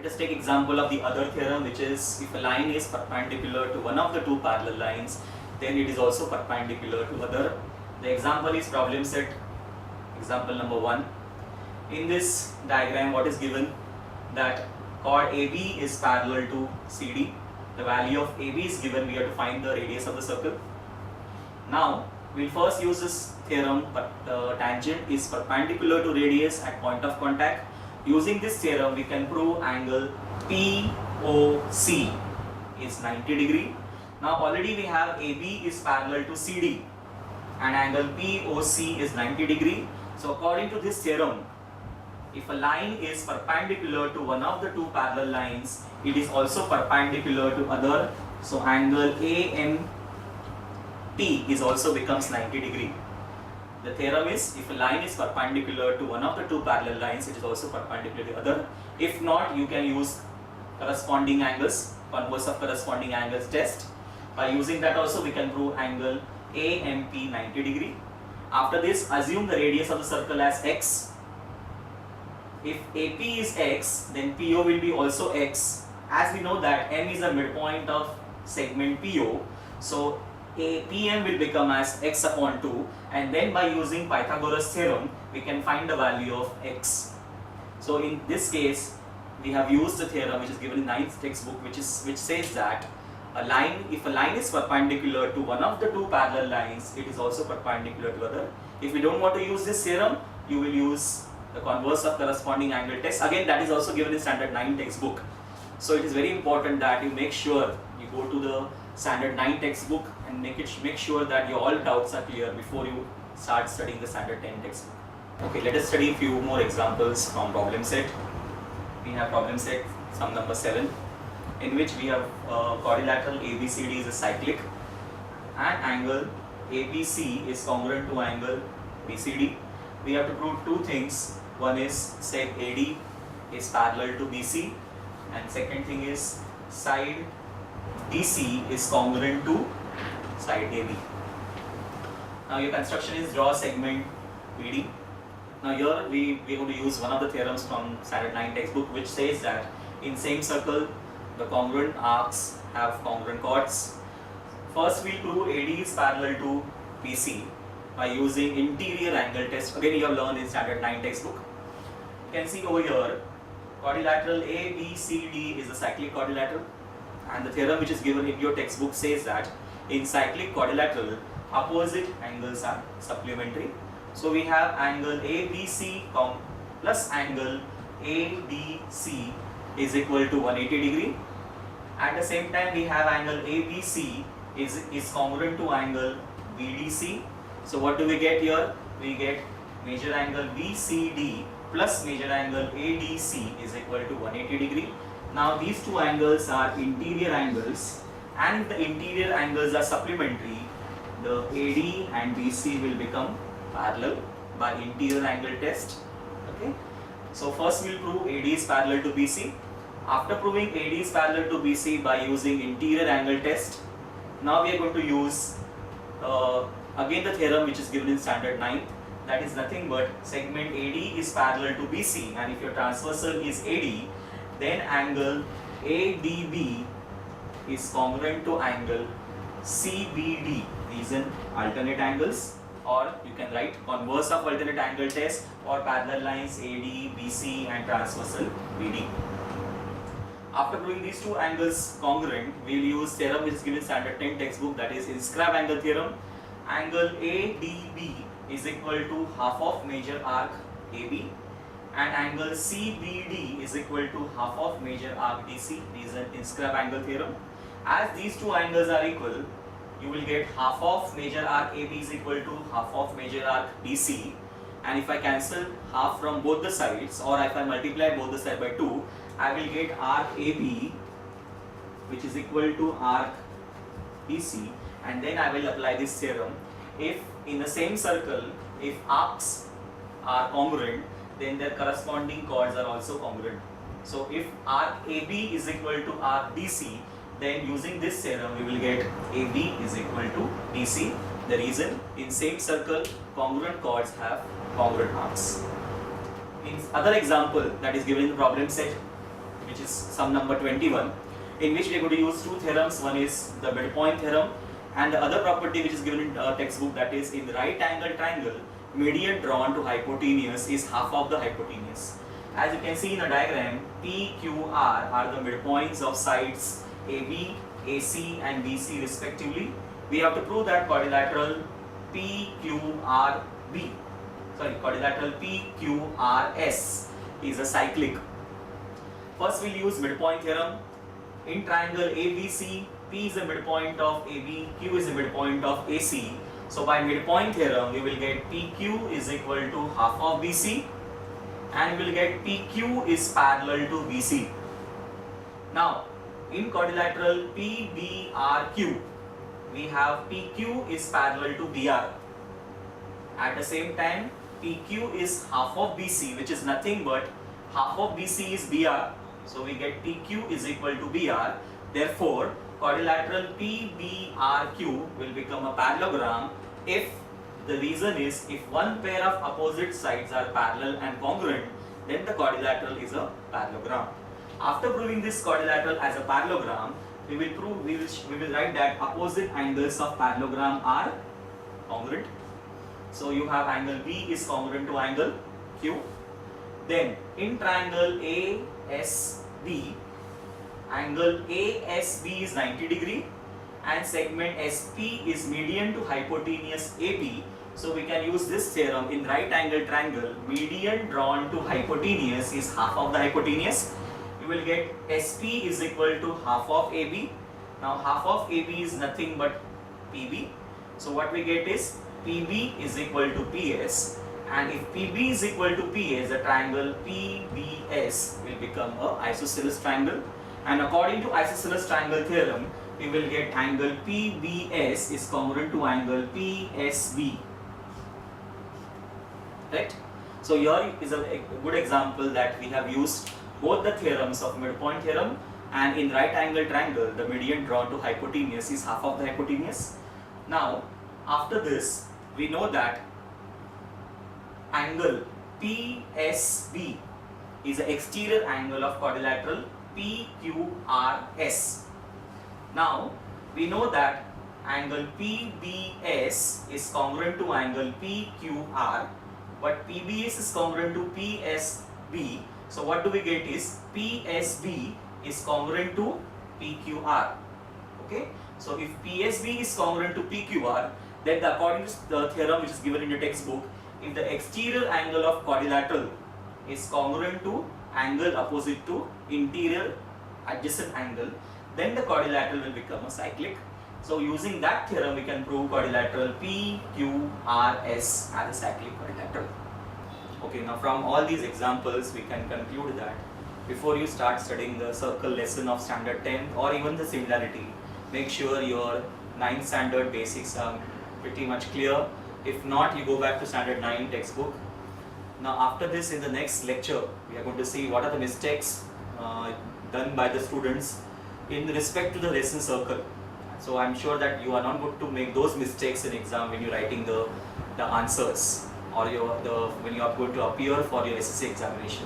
Let us take example of the other theorem, which is if a line is perpendicular to one of the two parallel lines, then it is also perpendicular to other. The example is problem set, example number 1. In this diagram, what is given? That chord AB is parallel to CD. The value of AB is given. We have to find the radius of the circle. Now, we'll first use this theorem, but the tangent is perpendicular to radius at point of contact. Using this theorem, we can prove angle POC is 90 degree. Now, already we have AB is parallel to CD and angle POC is 90 degree. So, according to this theorem, if a line is perpendicular to one of the two parallel lines, it is also perpendicular to other. So, angle AMP is also becomes 90 degree. The theorem is if a line is perpendicular to one of the two parallel lines, it is also perpendicular to the other. If not, you can use corresponding angles, converse of corresponding angles test. By using that also we can prove angle AMP 90 degree. After this, assume the radius of the circle as x. If AP is x, then PO will be also x. As we know that M is the midpoint of segment PO, so PM will become as x upon 2, and then by using Pythagoras theorem, we can find the value of x. So in this case, we have used the theorem which is given in 9th textbook, which says that if a line is perpendicular to one of the two parallel lines, it is also perpendicular to other. If we don't want to use this theorem, you will use the converse of corresponding angle test. Again, that is also given in standard 9 textbook. So it is very important that you make sure you go to the standard 9 textbook and make sure that your all doubts are clear before you start studying the standard 10 textbook. Okay, let us study a few more examples from problem set. We have problem set sum number 7, in which we have quadrilateral ABCD is a cyclic and angle ABC is congruent to angle BCD. We have to prove two things. One is seg AD is parallel to BC, and second thing is side DC is congruent to side AB. Now your construction is draw segment BD. Now here we are going to use one of the theorems from standard 9 textbook, which says that in same circle the congruent arcs have congruent chords. First we'll prove AD is parallel to BC by using interior angle test. Again, you have learned in standard 9 textbook. You can see over here quadrilateral ABCD is a cyclic quadrilateral, and the theorem which is given in your textbook says that in cyclic quadrilateral opposite angles are supplementary. So we have angle ABC plus angle ADC is equal to 180 degree. At the same time, we have angle ABC is congruent to angle BDC. So what do we get here? We get major angle BCD plus major angle ADC is equal to 180 degree. Now these two angles are interior angles, and the interior angles are supplementary. The AD and BC will become parallel by interior angle test. Okay. So first we'll prove AD is parallel to BC. After proving AD is parallel to BC by using interior angle test, now we are going to use again the theorem which is given in standard 9. That is nothing but segment AD is parallel to BC, and if your transversal is AD, then angle ADB is congruent to angle CBD. These are alternate angles, or you can write converse of alternate angle test or parallel lines AD, BC and transversal BD. After proving these two angles congruent, we will use theorem which is given in standard 10 textbook, that is inscribe angle theorem. Angle ADB is equal to half of major arc AB, and angle CBD is equal to half of major arc DC. These are inscribe angle theorem. As these two angles are equal, you will get half of major arc AB is equal to half of major arc DC, and if I cancel half from both the sides, or if I multiply both the sides by 2, I will get arc AB which is equal to arc BC, and then I will apply this theorem. If in the same circle, if arcs are congruent, then their corresponding chords are also congruent. So if arc AB is equal to arc DC, then using this theorem we will get AB is equal to DC. The reason, in same circle congruent chords have congruent arcs. In other example that is given in the problem set, which is sum number 21, in which we are going to use two theorems. One is the midpoint theorem, and the other property which is given in textbook, that is in the right angle triangle, median drawn to hypotenuse is half of the hypotenuse. As you can see in the diagram, P, Q, R are the midpoints of sides AB, AC and BC respectively. We have to prove that quadrilateral quadrilateral PQRS is a cyclic. First we'll use midpoint theorem. In triangle ABC, P is the midpoint of AB, Q is the midpoint of AC. So by midpoint theorem, we will get PQ is equal to half of BC, and we will get PQ is parallel to BC. Now, in quadrilateral PBRQ, we have PQ is parallel to BR. At the same time, PQ is half of BC, which is nothing but half of BC is BR. So we get PQ is equal to BR. Therefore, quadrilateral PBRQ will become a parallelogram if the reason is if one pair of opposite sides are parallel and congruent, then the quadrilateral is a parallelogram. After proving this quadrilateral as a parallelogram, we will write that opposite angles of parallelogram are congruent. So you have angle B is congruent to angle Q. Then in triangle ASB, angle ASB is 90 degree and segment SP is median to hypotenuse AB. So we can use this theorem in right angle triangle. Median drawn to hypotenuse is half of the hypotenuse. We will get SP is equal to half of AB. Now half of AB is nothing but PB. So what we get is PB is equal to PS, and if PB is equal to PS, the triangle PBS will become a isosceles triangle, and according to isosceles triangle theorem, we will get angle PBS is congruent to angle PSB. Right? So here is a good example that we have used both the theorems of midpoint theorem, and in right angle triangle, the median drawn to hypotenuse is half of the hypotenuse. Now, after this, we know that angle PSB is the exterior angle of quadrilateral PQRS. Now, we know that angle PBS is congruent to angle PQR, but PBS is congruent to PSB. So what do we get is PSB is congruent to PQR. Okay. So if PSB is congruent to PQR, then according to the theorem which is given in the textbook, if the exterior angle of quadrilateral is congruent to angle opposite to interior adjacent angle, then the quadrilateral will become a cyclic. So using that theorem, we can prove quadrilateral PQRS as a cyclic quadrilateral. Okay, now from all these examples, we can conclude that before you start studying the circle lesson of standard 10 or even the similarity, make sure your 9th standard basics are pretty much clear. If not, you go back to standard 9 textbook. Now after this, in the next lecture, we are going to see what are the mistakes done by the students in respect to the lesson circle. So I'm sure that you are not going to make those mistakes in exam when you're writing the answers, or when you are going to appear for your SSC examination.